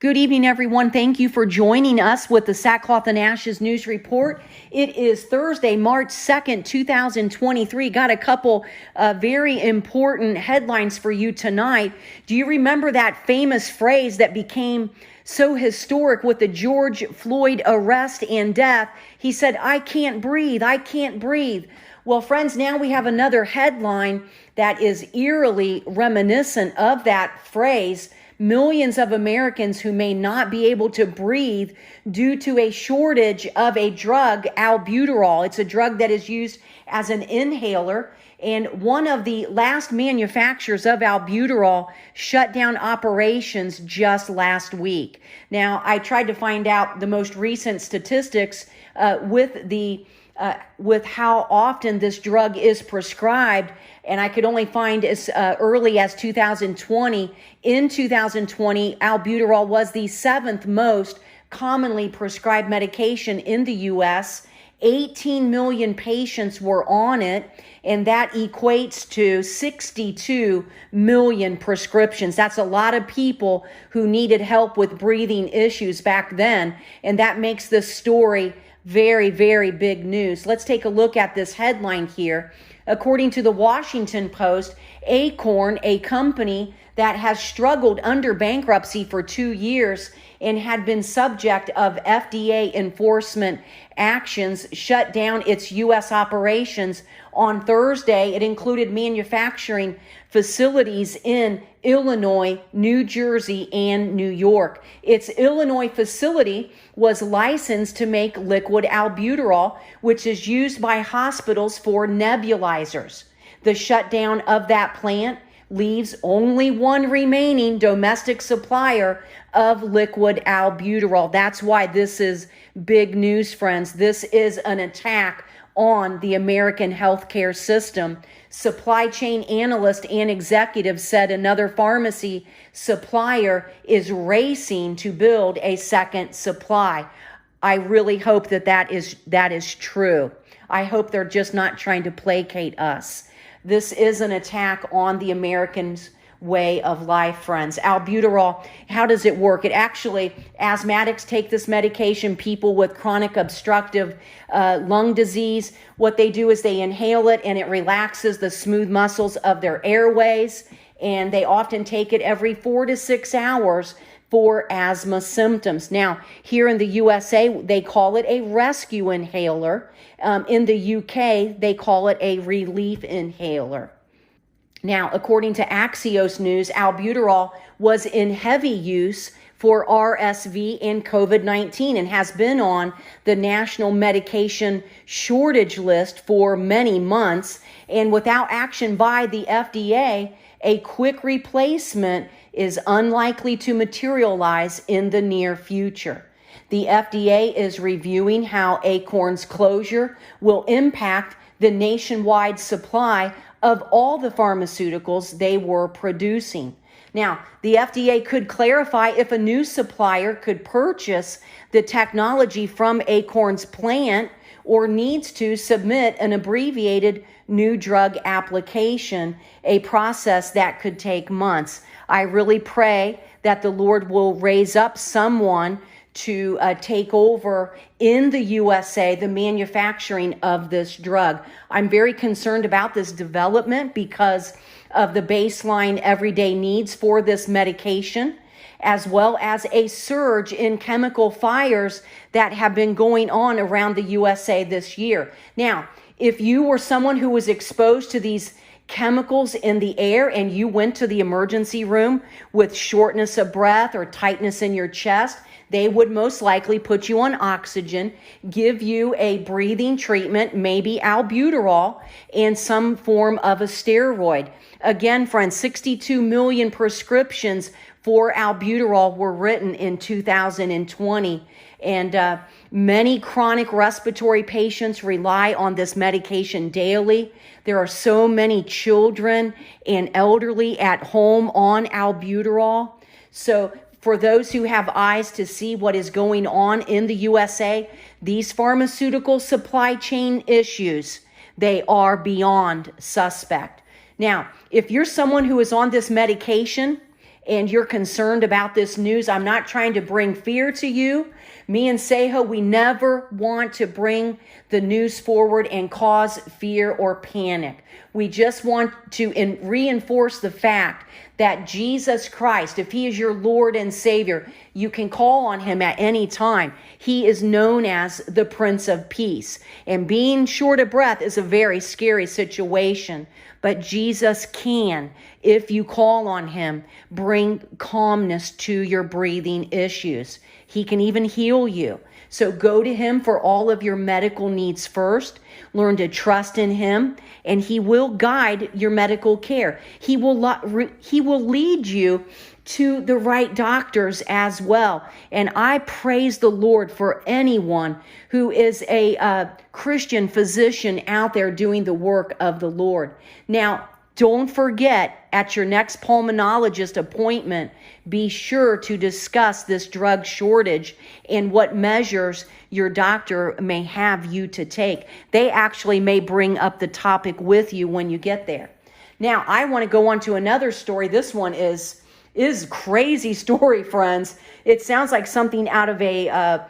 Good evening, everyone. Thank you for joining us with the Sackcloth and Ashes News Report. It is Thursday, March 2nd, 2023. Got a couple very important headlines for you tonight. Do you remember that famous phrase that became so historic with the George Floyd arrest and death? He said, "I can't breathe. I can't breathe." Well, friends, now we have another headline that is eerily reminiscent of that phrase. Millions of Americans who may not be able to breathe due to a shortage of a drug, albuterol. It's a drug that is used as an inhaler. And one of the last manufacturers of albuterol shut down operations just last week. Now, I tried to find out the most recent statistics with how often this drug is prescribed, and I could only find as early as 2020. In 2020, albuterol was the seventh most commonly prescribed medication in the U.S. 18 million patients were on it, and that equates to 62 million prescriptions. That's a lot of people who needed help with breathing issues back then, and that makes this story very, very big news. Let's take a look at this headline here. According to the Washington Post, Acorn, a company that has struggled under bankruptcy for 2 years and had been subject of FDA enforcement actions, shut down its U.S. operations on Thursday. It included manufacturing facilities in Illinois, New Jersey, and New York. Its Illinois facility was licensed to make liquid albuterol, which is used by hospitals for nebulizers. The shutdown of that plant leaves only one remaining domestic supplier of liquid albuterol. That's why this is big news, friends. This is an attack on the American healthcare system. Supply chain analyst and executives said another pharmacy supplier is racing to build a second supply. I really hope that is true. I hope they're just not trying to placate us. This is an attack on the Americans' way of life, friends. Albuterol, how does it work? It actually, asthmatics take this medication, people with chronic obstructive lung disease. What they do is they inhale it and it relaxes the smooth muscles of their airways. And they often take it every 4 to 6 hours for asthma symptoms. Now, here in the USA, they call it a rescue inhaler. In the UK, they call it a relief inhaler. Now, according to Axios News, albuterol was in heavy use for RSV and COVID-19 and has been on the national medication shortage list for many months. And without action by the FDA, a quick replacement is unlikely to materialize in the near future. The FDA is reviewing how Acorn's closure will impact the nationwide supply of all the pharmaceuticals they were producing. Now, the FDA could clarify if a new supplier could purchase the technology from Acorn's plant or needs to submit an abbreviated new drug application, a process that could take months. I really pray that the Lord will raise up someone to take over in the USA the manufacturing of this drug. I'm very concerned about this development because of the baseline everyday needs for this medication, as well as a surge in chemical fires that have been going on around the USA this year. Now, if you were someone who was exposed to these chemicals in the air and you went to the emergency room with shortness of breath or tightness in your chest, they would most likely put you on oxygen, give you a breathing treatment, maybe albuterol, and some form of a steroid. Again, friends, 62 million prescriptions for albuterol were written in 2020. And many chronic respiratory patients rely on this medication daily. There are so many children and elderly at home on albuterol. So for those who have eyes to see what is going on in the USA, these pharmaceutical supply chain issues, they are beyond suspect. Now, if you're someone who is on this medication and you're concerned about this news, I'm not trying to bring fear to you. Me and Seho, we never want to bring the news forward and cause fear or panic. We just want to reinforce the fact that Jesus Christ, if he is your Lord and Savior, you can call on him at any time. He is known as the Prince of Peace. And being short of breath is a very scary situation. But Jesus can, if you call on him, bring calmness to your breathing issues. He can even heal you. So go to him for all of your medical needs first. Learn to trust in him, and he will guide your medical care. He will lead you to the right doctors as well. And I praise the Lord for anyone who is a Christian physician out there doing the work of the Lord. Now, don't forget, at your next pulmonologist appointment, be sure to discuss this drug shortage and what measures your doctor may have you to take. They actually may bring up the topic with you when you get there. Now, I want to go on to another story. This one is crazy story, friends. It sounds like something out of a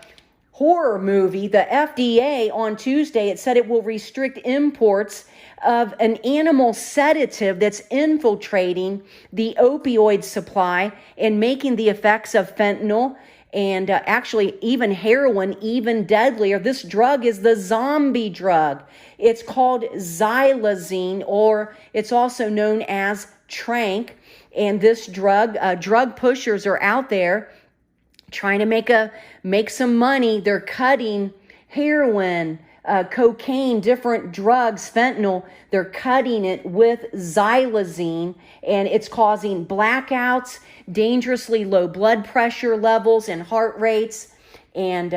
horror movie. The FDA on Tuesday, it said it will restrict imports of an animal sedative that's infiltrating the opioid supply and making the effects of fentanyl and actually even heroin even deadlier. This drug is the zombie drug. It's called xylazine, or it's also known as tranq. And this drug pushers are out there trying to make some money. They're cutting heroin, cocaine, different drugs, fentanyl. They're cutting it with xylazine, and it's causing blackouts, dangerously low blood pressure levels and heart rates, and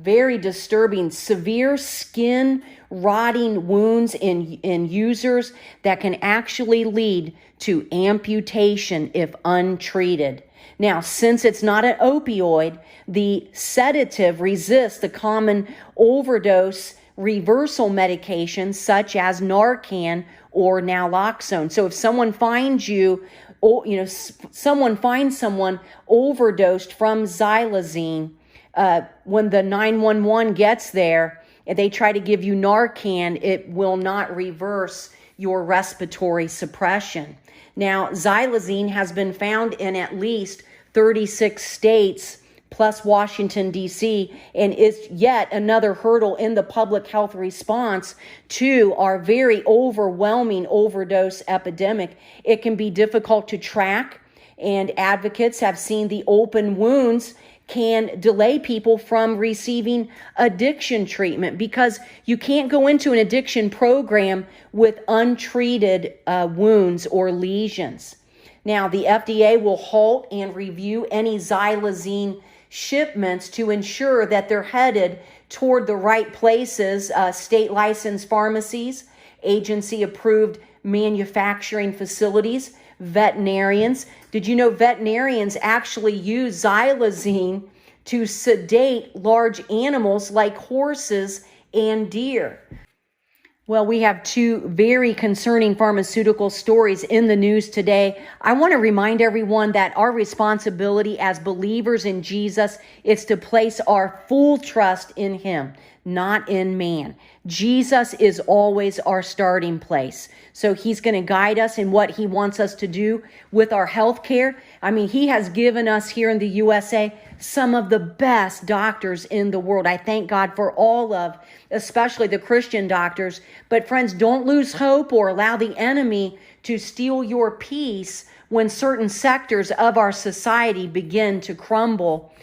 very disturbing, severe skin rotting wounds in users that can actually lead to amputation if untreated. Now, since it's not an opioid, the sedative resists the common overdose reversal medications such as Narcan or naloxone. So if someone finds someone finds someone overdosed from xylazine, when the 911 gets there and they try to give you Narcan, it will not reverse your respiratory suppression. Now, xylazine has been found in at least 36 states plus Washington, D.C., and is yet another hurdle in the public health response to our very overwhelming overdose epidemic. It can be difficult to track, and advocates have seen the open wounds can delay people from receiving addiction treatment because you can't go into an addiction program with untreated wounds or lesions. Now, the FDA will halt and review any xylazine shipments to ensure that they're headed toward the right places, state licensed pharmacies, agency approved manufacturing facilities, veterinarians. Did you know veterinarians actually use xylazine to sedate large animals like horses and deer? Well, we have two very concerning pharmaceutical stories in the news today. I want to remind everyone that our responsibility as believers in Jesus is to place our full trust in him, not in man. Jesus is always our starting place. So he's going to guide us in what he wants us to do with our health care. I mean, he has given us here in the USA some of the best doctors in the world. I thank God for all of, especially the Christian doctors. But friends, don't lose hope or allow the enemy to steal your peace when certain sectors of our society begin to crumble.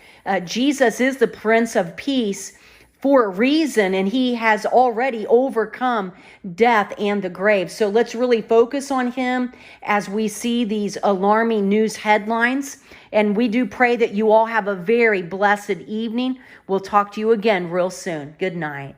Jesus is the Prince of Peace for a reason, and he has already overcome death and the grave. So let's really focus on him as we see these alarming news headlines. And we do pray that you all have a very blessed evening. We'll talk to you again real soon. Good night.